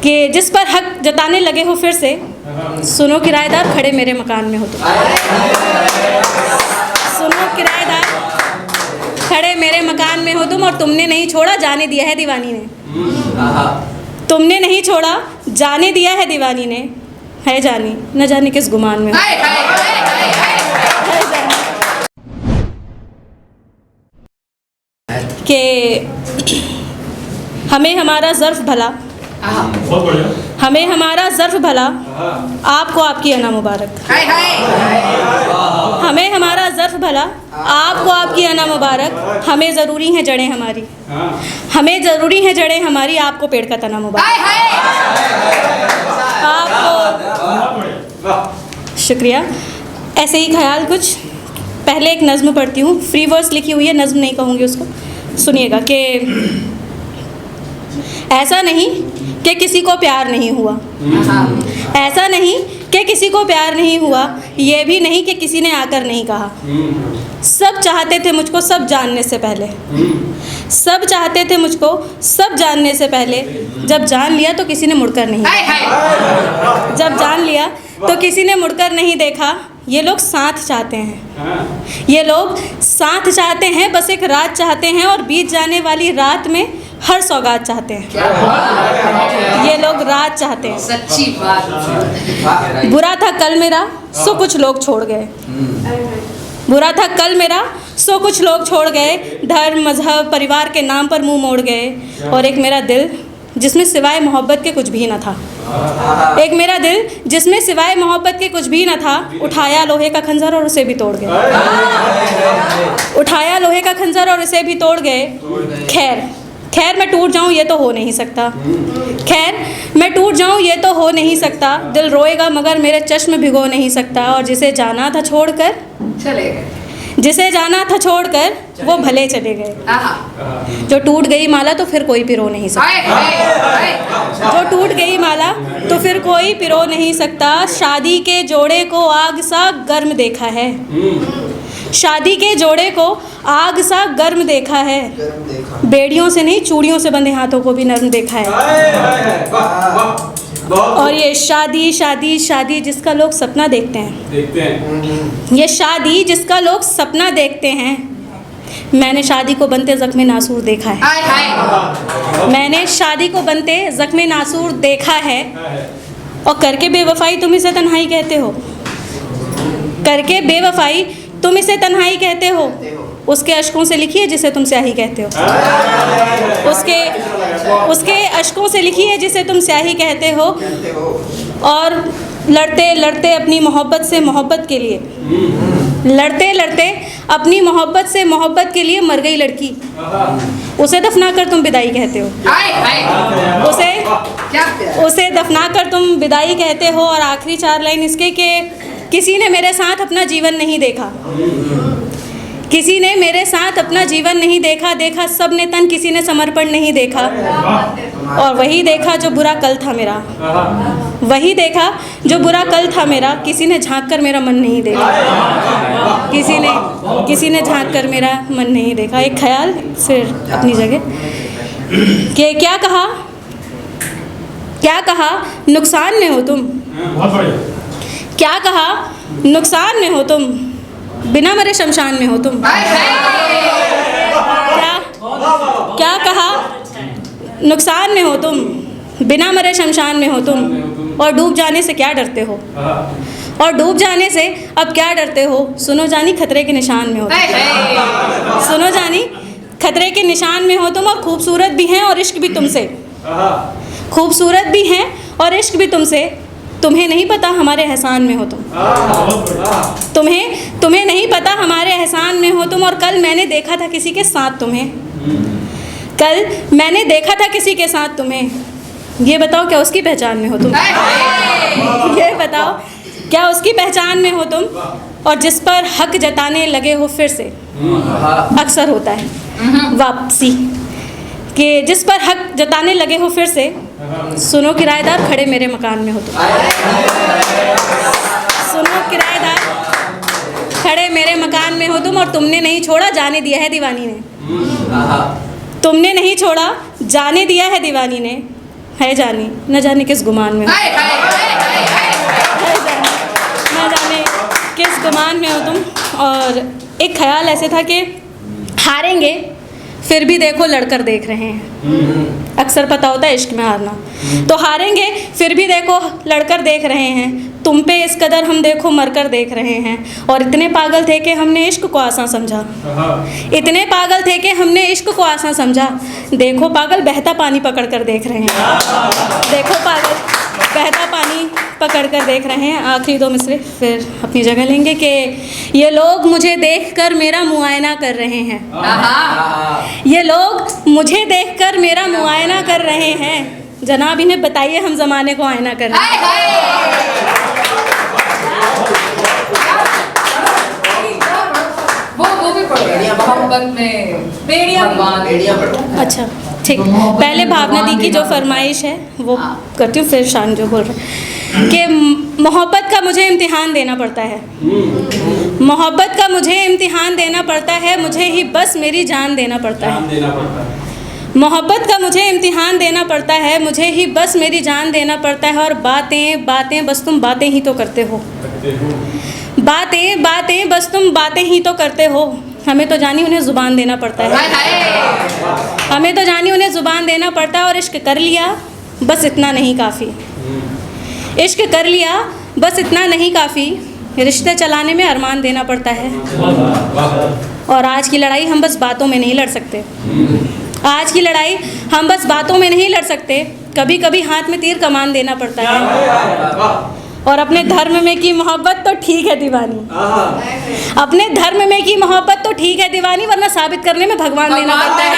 कि जिस पर हक जताने लगे हो फिर से, सुनो किराएदार खड़े मेरे मकान में हो तुम। सुनो किराएदार खड़े मेरे मकान में हो तुम, और तुमने नहीं छोड़ा जाने दिया है दीवानी ने। तुमने नहीं छोड़ा जाने दिया है दीवानी ने, है जानी न जाने किस गुमान में। कि हमें हमारा ज़र्फ़ भला, हमें हमारा ज़र्फ़ भला, आपको आपकी अना मुबारक। हमें हमारा ज़र्फ़ भला, आपको आपकी अना मुबारक। हमें ज़रूरी हैं जड़ें हमारी, हमें ज़रूरी हैं जड़ें हमारी, आपको पेड़ का तना मुबारक। आपको शुक्रिया। ऐसे ही ख्याल कुछ पहले एक नज़्म पढ़ती हूँ, फ्री वर्स लिखी हुई है, नज़्म नहीं कहूँगी उसको, सुनिएगा। कि ऐसा नहीं कि किसी को प्यार नहीं हुआ, ऐसा नहीं कि किसी को प्यार नहीं हुआ, ये भी नहीं कि किसी ने आकर नहीं कहा। सब चाहते थे मुझको सब जानने से पहले, सब चाहते थे मुझको सब जानने से पहले। जब जान लिया तो किसी ने मुड़कर नहीं देखा, जब जान लिया तो किसी ने मुड़कर नहीं देखा। ये लोग साथ चाहते हैं, ये लोग साथ चाहते हैं, बस एक रात चाहते हैं, और बीत जाने वाली रात में हर सौगात चाहते हैं। ये लोग रात चाहते हैं। सच्ची बात। बुरा था कल मेरा सो कुछ लोग छोड़ गए, बुरा था कल मेरा सो कुछ लोग छोड़ गए। धर्म मजहब परिवार के नाम पर मुंह मोड़ गए, और एक मेरा दिल जिसमें सिवाय मोहब्बत के कुछ भी न था, एक मेरा दिल जिसमें सिवाय मोहब्बत के कुछ भी न था। उठाया लोहे का खंजर और उसे भी तोड़ गए, उठाया लोहे का खंजर और उसे भी तोड़ गए। खैर खैर मैं टूट जाऊं ये तो हो नहीं सकता, खैर मैं टूट जाऊं ये तो हो नहीं सकता। दिल रोएगा मगर मेरे चश्म भिगो नहीं सकता, और जिसे जाना था छोड़कर चले गए, जिसे जाना था छोड़कर वो भले चले गए। जो टूट गई माला तो फिर कोई पिरो नहीं सकता, जो टूट गई माला तो फिर कोई पिरो नहीं सकता। शादी के जोड़े को आग सा गर्म देखा है, शादी के जोड़े को आग सा गर्म देखा है। बेड़ियों से नहीं चूड़ियों से बंधे हाथों को भी नर्म देखा है। और ये शादी शादी शादी जिसका लोग सपना देखते हैं, ये शादी जिसका लोग सपना देखते हैं। मैंने शादी को बनते ज़ख्मे नासूर देखा है, मैंने शादी को बनते ज़ख्मे नासूर देखा है। और करके बेवफाई तुम इसे तन्हाई कहते हो, करके बेवफाई तुम इसे तन्हाई कहते हो। उसके अश्कों से लिखी है जिसे तुम स्याही कहते हो, उसके अश्कों से लिखी है जिसे तुम स्याही कहते हो। और लड़ते लड़ते अपनी मोहब्बत से मोहब्बत के लिए, लड़ते लड़ते अपनी मोहब्बत से मोहब्बत के लिए मर गई लड़की। उसे दफना कर तुम विदाई कहते हो, उसे दफना कर तुम विदाई कहते हो। और आखिरी 4 लाइन इसके कि किसी ने मेरे साथ अपना जीवन नहीं देखा, किसी ने मेरे साथ अपना जीवन नहीं देखा। देखा सब ने तन, किसी ने समर्पण नहीं देखा। और वही देखा जो बुरा कल था मेरा, वही देखा जो बुरा कल था मेरा। किसी ने झांक कर मेरा मन नहीं देखा, किसी ने झांक कर मेरा मन नहीं देखा। एक ख्याल फिर अपनी जगह कि क्या कहा नुकसान में हो तुम, क्या कहा नुकसान में हो तुम, बिना मरे शमशान में हो तुम। क्या कहा नुकसान में हो तुम, बिना मरे शमशान में हो तुम। और डूब जाने से क्या डरते हो, और डूब जाने से अब क्या डरते हो। सुनो जानी खतरे के निशान में हो तुम, सुनो जानी खतरे के निशान में हो तुम। और खूबसूरत भी हैं और इश्क भी तुमसे, खूबसूरत भी हैं और इश्क भी तुमसे। तुम्हें नहीं पता हमारे एहसान में हो तुम, तुम्हें नहीं पता हमारे एहसान में हो तुम। और कल मैंने देखा था किसी के साथ तुम्हें, कल मैंने देखा था किसी के साथ तुम्हें। ये बताओ क्या उसकी पहचान में हो तुम, ये बताओ क्या उसकी पहचान में हो तुम। और जिस पर हक जताने लगे हो फिर से, अक्सर होता है वापसी, कि जिस पर हक जताने लगे हो फिर से। सुनो किराएदार खड़े मेरे मकान में हो तुम, सुनो किराएदार खड़े मेरे मकान में हो तुम। और तुमने नहीं छोड़ा जाने दिया है दीवानी ने, तुमने नहीं छोड़ा जाने दिया है दीवानी ने, है जानी न जाने किस गुमान में हो, हाय हाय हाय हाय हाय। है जानी न जाने किस गुमान में हो तुम। और एक ख्याल ऐसे था कि हारेंगे फिर भी देखो लड़कर देख रहे हैं। अक्सर पता होता है इश्क में हारना, तो हारेंगे फिर भी देखो लड़कर देख रहे हैं। तुम पे इस कदर हम देखो मरकर देख रहे हैं। और इतने पागल थे कि हमने इश्क को आसान समझा, इतने पागल थे कि हमने इश्क को आसान समझा। देखो पागल बहता पानी पकड़ कर देख रहे हैं, देखो पागल बहता पानी पकड़ कर देख रहे हैं। आखिरी दो मिसरे फिर अपनी जगह लेंगे कि ये लोग मुझे देखकर मेरा मुआयना कर रहे हैं, ये लोग मुझे देखकर मेरा मुआयना कर रहे हैं। जनाब इन्हें बताइए हम ज़माने को आईना कर रहे हैं। वो भी पढ़ रही है मोहब्बत में भगवान। अच्छा ठीक, पहले भावना दी की जो फरमाइश है वो करती हूँ, फिर शान जो बोल रहे कि मोहब्बत का मुझे इम्तिहान देना पड़ता है, मोहब्बत का मुझे इम्तिहान देना पड़ता है, मुझे ही बस मेरी जान देना पड़ता है। मोहब्बत का मुझे इम्तिहान देना पड़ता है, मुझे ही बस मेरी जान देना पड़ता है। और बातें बातें बस तुम बातें ही तो करते हो, बातें बातें बस तुम बातें ही तो करते हो। हमें तो जानी उन्हें ज़ुबान देना पड़ता है, हमें तो जानी उन्हें ज़ुबान देना पड़ता है। और इश्क कर लिया बस इतना नहीं काफ़ी, इश्क कर लिया बस इतना नहीं काफ़ी, रिश्ते चलाने में अरमान देना पड़ता है। और आज की लड़ाई हम बस बातों में नहीं लड़ सकते, आज की लड़ाई हम बस बातों में नहीं लड़ सकते, कभी कभी हाथ में तीर कमान देना पड़ता है। और अपने धर्म में की मोहब्बत तो ठीक है दीवानी, अपने धर्म में की मोहब्बत तो ठीक है दीवानी, वरना साबित करने में भगवान देना पड़ता है।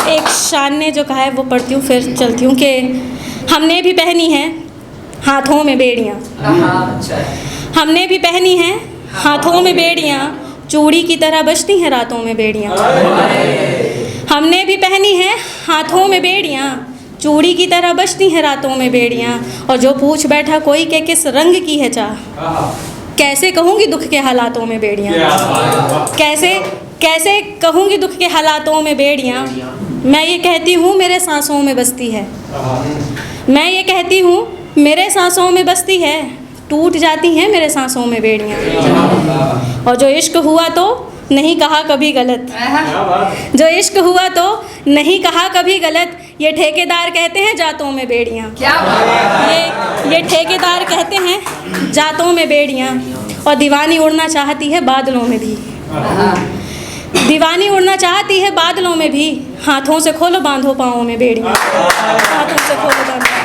एक शान ने जो कहा है वो पढ़ती हूँ, फिर चलती हूँ कि हमने भी पहनी है हाथों में बेड़ियाँ, हमने भी पहनी हैं हाथों में बेड़ियाँ, चूड़ी की तरह बजती हैं रातों में बेड़ियाँ। हमने भी पहनी हैं हाथों में बेड़ियाँ, चूड़ी की तरह बजती हैं रातों में बेड़ियाँ। और जो पूछ बैठा कोई के किस रंग की है चाह, कैसे कहूँगी दुख के हालातों में बेड़ियाँ, कैसे कैसे कहूँगी दुख के हालातों में बेड़ियाँ। मैं ये कहती हूँ मेरे सांसों में बसती है, मैं ये कहती हूँ मेरे सांसों में बसती है, टूट जाती हैं मेरे सांसों में बेड़ियाँ। और जो इश्क हुआ तो नहीं कहा कभी गलत, जो इश्क हुआ तो नहीं कहा कभी गलत, ये ठेकेदार कहते हैं जातों में बेड़ियाँ, ये ठेकेदार कहते हैं जातों में बेड़ियाँ। और दीवानी उड़ना चाहती है बादलों में भी, दीवानी उड़ना चाहती है बादलों में भी, हाथों से खोलो बांधो पाँवों में बेड़ियाँ, हाथों से खोलो बांधो।